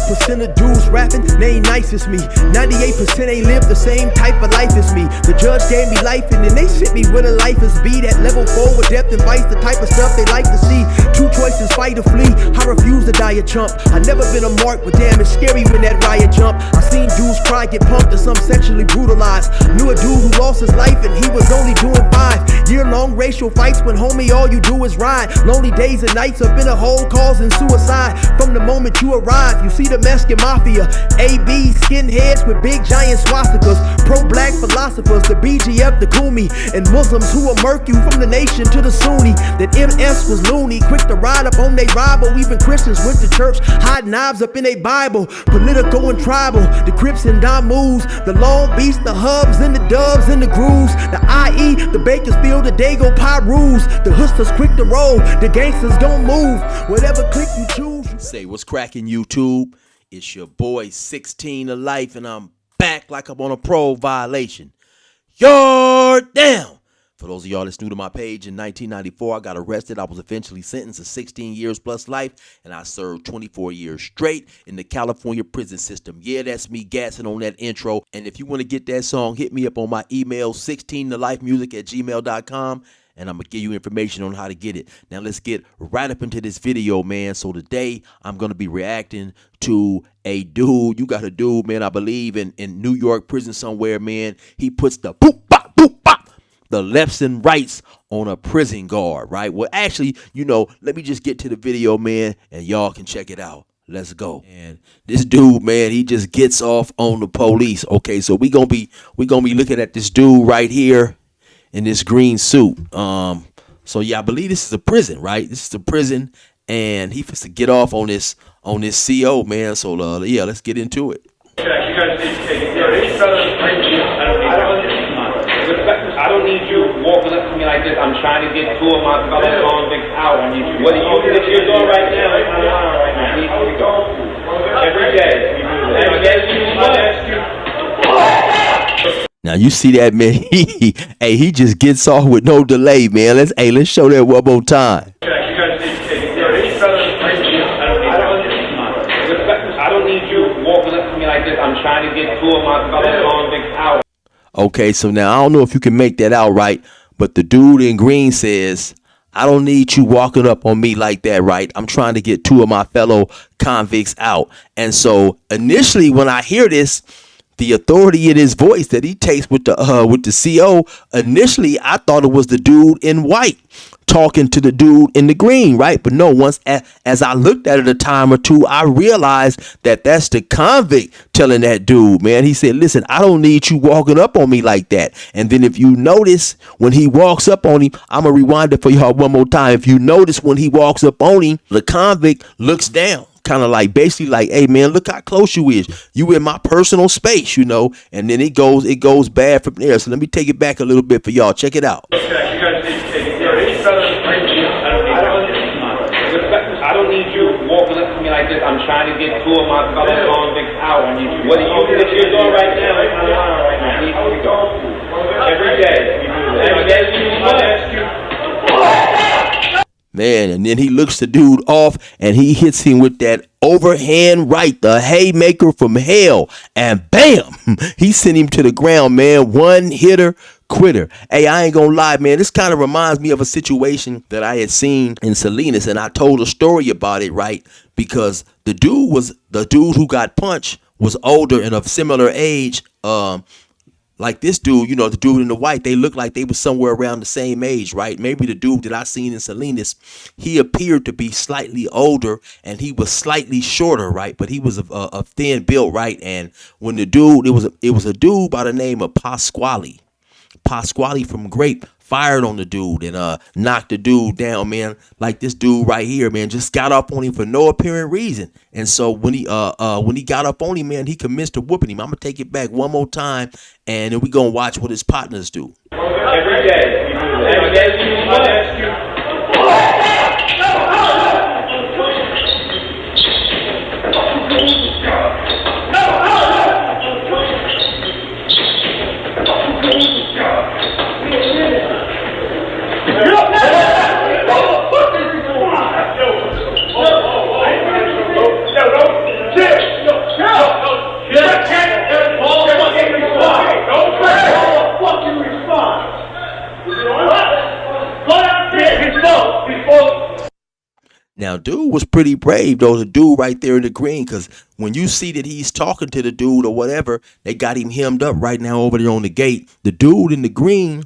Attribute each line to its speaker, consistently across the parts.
Speaker 1: 1% of dudes rapping, they ain't nice as me. 98% ain't live the same type of life as me. The judge gave me life and then they sent me where the life is be. That level 4 with depth and vice, the type of stuff they like to see. Two choices, fight or flee. I refuse to die a chump. I never been a mark, but damn, it's scary when that riot jump. I seen dudes cry, get pumped, and some sexually brutalized. Knew a dude who lost his life and he was only doing 5 year-long racial fights when homie all you do is ride. Lonely days and nights up in a hole causing suicide. From the moment you arrive, you see the Mexican mafia, AB skinheads with big giant swastikas, pro-black philosophers, the BGF, the Kumi, and Muslims who will murk you from the nation to the Sunni. That MS was loony, quick to ride up on they rival. Even Christians went to church, hide knives up in they Bible. Political and tribal, the Crips and Damus, the Long Beach, the Hubs and the Dubs and the Grooves, the IE, the Bakersfield, the Dago Pyrus, the Hustlers quick to roll, the gangsters gon' move, whatever click you choose.
Speaker 2: Say what's cracking, YouTube? It's your boy 16 to life, and I'm back like I'm on a parole violation. You're down. For those of y'all that's new to my page, in 1994, I got arrested. I was eventually sentenced to 16 years plus life, and I served 24 years straight in the California prison system. Yeah, that's me gassing on that intro. And if you want to get that song, hit me up on my email, 16tolifemusic@gmail.com, and I'm going to give you information on how to get it. Now, let's get right up into this video, man. So today, I'm going to be reacting to a dude. You got a dude, man, I believe in New York prison somewhere, man. He puts the boop, bop, boop, bop, the lefts and rights on a prison guard, right? Well, actually, let me just get to the video, man, and y'all can check it out. Let's go. And this dude, man, he just gets off on the police. Okay, so we gonna be looking at this dude right here in this green suit. So yeah, I believe this is a prison, right? This is a prison, and he has to get off on this CO, man. So yeah, let's get into it.
Speaker 3: You guys need to take it. These fellas right here, I don't need you walking up to me like this. I'm trying to get 2 of my fellow convicts out. I need you. What do you do that you're doing right now? I need you to go. Every day.
Speaker 2: Now you see that, man? He just gets off with no delay, man. Let's show that one more time.
Speaker 3: You guys need to take it. These fellas right here, I don't need you walking up to me like this. I'm trying to get 2 of my fellow convicts out.
Speaker 2: Okay, so now I don't know if you can make that out right, but the dude in green says, I don't need you walking up on me like that, right? I'm trying to get 2 of my fellow convicts out. And so initially when I hear this, the authority in his voice that he takes with the CO, initially I thought it was the dude in white talking to the dude in the green, right? But no, once as I looked at it a time or two, I realized that that's the convict telling that dude, man. He said, listen, I don't need you walking up on me like that. And then if you notice when he walks up on him, I'm going to rewind it for y'all one more time. If you notice when he walks up on him, the convict looks down. Kind of like basically like, hey man, look how close you is. You in my personal space, and then it goes bad from there. So let me take it back a little bit for y'all. Check it out.
Speaker 3: Okay, you guys need to take it. These fellas right here, I don't need you walking up to me like this. I'm trying to get 2 of my fellow convicts out. I need you. What do you do that you're doing right now? I need you to go. Every day.
Speaker 2: Man, and then he looks the dude off and he hits him with that overhand right, the haymaker from hell, and bam, he sent him to the ground, man. One hitter quitter. Hey, I ain't gonna lie, man, this kind of reminds me of a situation that I had seen in Salinas, and I told a story about it, right? Because the dude who got punched was older and of similar age, like this dude, the dude in the white, they looked like they was somewhere around the same age, right? Maybe the dude that I seen in Salinas, he appeared to be slightly older and he was slightly shorter, right? But he was a thin built, right? And when the dude, it was a dude by the name of Pasquale from Grape, fired on the dude and knocked the dude down, man. Like this dude right here, man, just got up on him for no apparent reason. And so when he got up on him, man, he commenced to whooping him. I'm gonna take it back one more time, and then we gonna watch what his partners do.
Speaker 3: Every day.
Speaker 2: Now, dude was pretty brave, though, the dude right there in the green, because when you see that he's talking to the dude or whatever, they got him hemmed up right now over there on the gate. The dude in the green,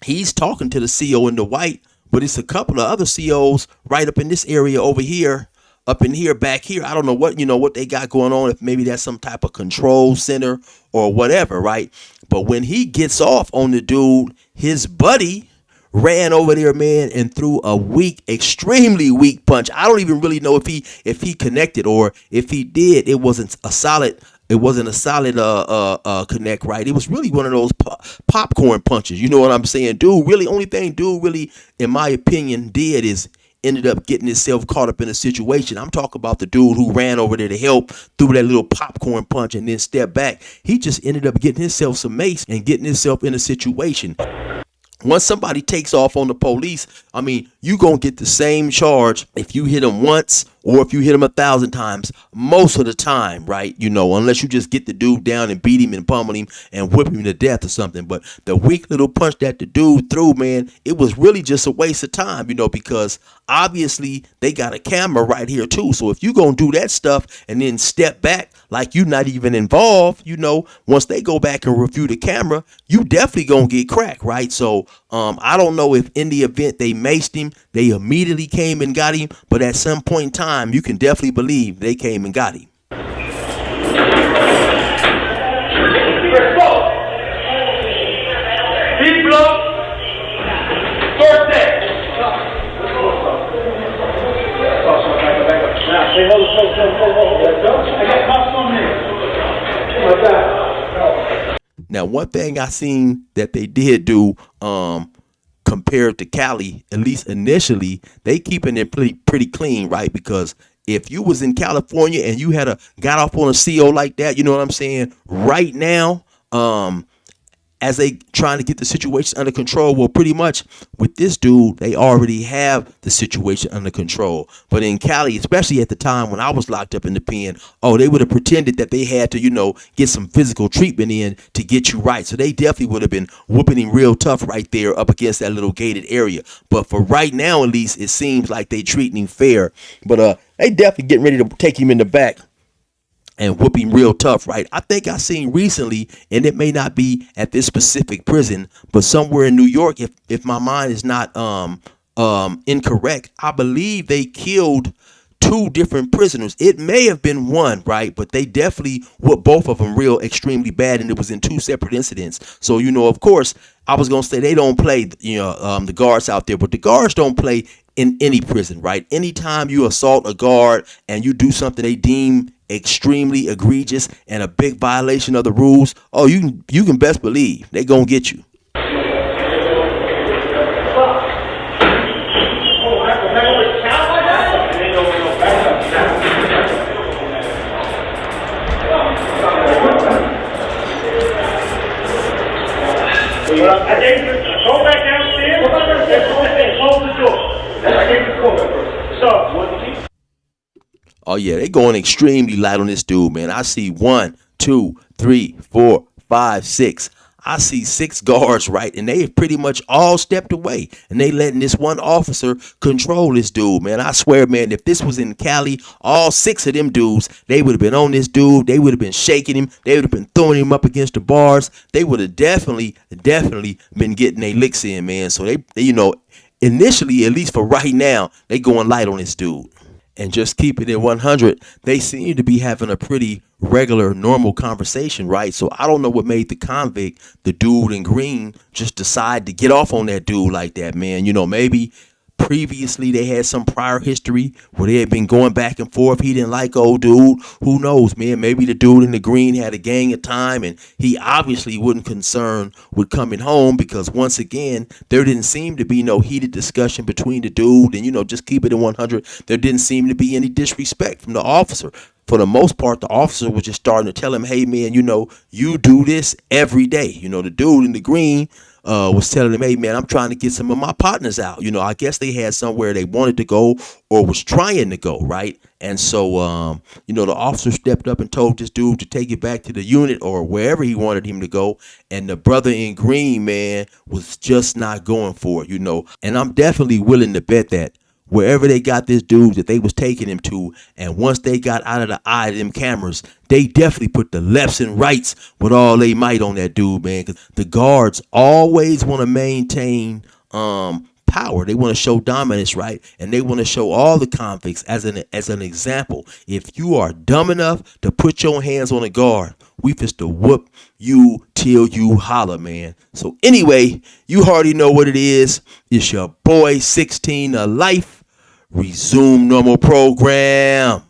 Speaker 2: he's talking to the CO in the white, but it's a couple of other COs right up in this area over here, up in here, back here. I don't know what they got going on, if maybe that's some type of control center or whatever, right? But when he gets off on the dude, his buddy ran over there, man, and threw a weak, extremely weak punch. I don't even really know if he connected, or if he did, it wasn't a solid connect, right? It was really one of those popcorn punches. You know what I'm saying? Only thing dude really, in my opinion, did is ended up getting himself caught up in a situation. I'm talking about the dude who ran over there to help, threw that little popcorn punch and then stepped back. He just ended up getting himself some mace and getting himself in a situation. Once somebody takes off on the police, I mean, you gonna get the same charge if you hit them once or if you hit him 1,000 times, most of the time, right? Unless you just get the dude down and beat him and pummel him and whip him to death or something. But the weak little punch that the dude threw, man, it was really just a waste of time, because obviously they got a camera right here too. So if you gonna do that stuff and then step back like you not even involved, once they go back and review the camera, you definitely gonna get cracked, right? So I don't know if in the event they maced him, they immediately came and got him, but at some point in time, you can definitely believe they came and got him.
Speaker 3: Deep blow. First set.
Speaker 2: Now, one thing I seen that they did do, compared to Cali, at least initially, they keeping it pretty clean, right? Because if you was in California and you got off on a CO like that, you know what I'm saying? Right now, as they trying to get the situation under control, well, pretty much with this dude, they already have the situation under control. But in Cali, especially at the time when I was locked up in the pen, they would have pretended that they had to, get some physical treatment in to get you right. So they definitely would have been whooping him real tough right there up against that little gated area. But for right now, at least, it seems like they treating him fair. But they definitely getting ready to take him in the back and whoop him real tough, right? I think I seen recently, and it may not be at this specific prison, but somewhere in New York, if my mind is not incorrect, I believe they killed 2 different prisoners. It may have been one, right? But they definitely whooped both of them real extremely bad, and it was in 2 separate incidents. So, of course, I was gonna say they don't play, the guards out there, but the guards don't play in any prison, right? Anytime you assault a guard and you do something they deem extremely egregious and a big violation of the rules, you can best believe they gonna get you.
Speaker 3: Go back downstairs and close the door. I gave the call. So,
Speaker 2: oh yeah, they going extremely light on this dude, man. I see 1, 2, 3, 4, 5, 6. I see 6 guards, right? And they have pretty much all stepped away. And they letting this one officer control this dude, man. I swear, man, if this was in Cali, all 6 of them dudes, they would have been on this dude. They would have been shaking him. They would have been throwing him up against the bars. They would have definitely been getting their licks in, man. So they initially, at least for right now, they going light on this dude. And just keeping it 100, they seem to be having a pretty regular, normal conversation, right? So I don't know what made the convict, the dude in green, just decide to get off on that dude like that, man. Maybe previously they had some prior history where they had been going back and forth. He didn't like old dude. Who knows, man? Maybe the dude in the green had a gang of time and he obviously wasn't concerned with coming home, because once again, there didn't seem to be no heated discussion between the dude and, just keep it in 100. There didn't seem to be any disrespect from the officer. For the most part, the officer was just starting to tell him, hey, man, you do this every day. The dude in the green was telling him, hey, man, I'm trying to get some of my partners out. I guess they had somewhere they wanted to go or was trying to go, right? And so, the officer stepped up and told this dude to take it back to the unit or wherever he wanted him to go. And the brother in green, man, was just not going for it, And I'm definitely willing to bet that wherever they got this dude that they was taking him to. And once they got out of the eye of them cameras, they definitely put the lefts and rights with all they might on that dude, man. Because the guards always want to maintain power. They want to show dominance, right? And they want to show all the convicts as an example. If you are dumb enough to put your hands on a guard, we fist to whoop you till you holler, man. So anyway, you already know what it is. It's your boy 16 to life. Resume normal program.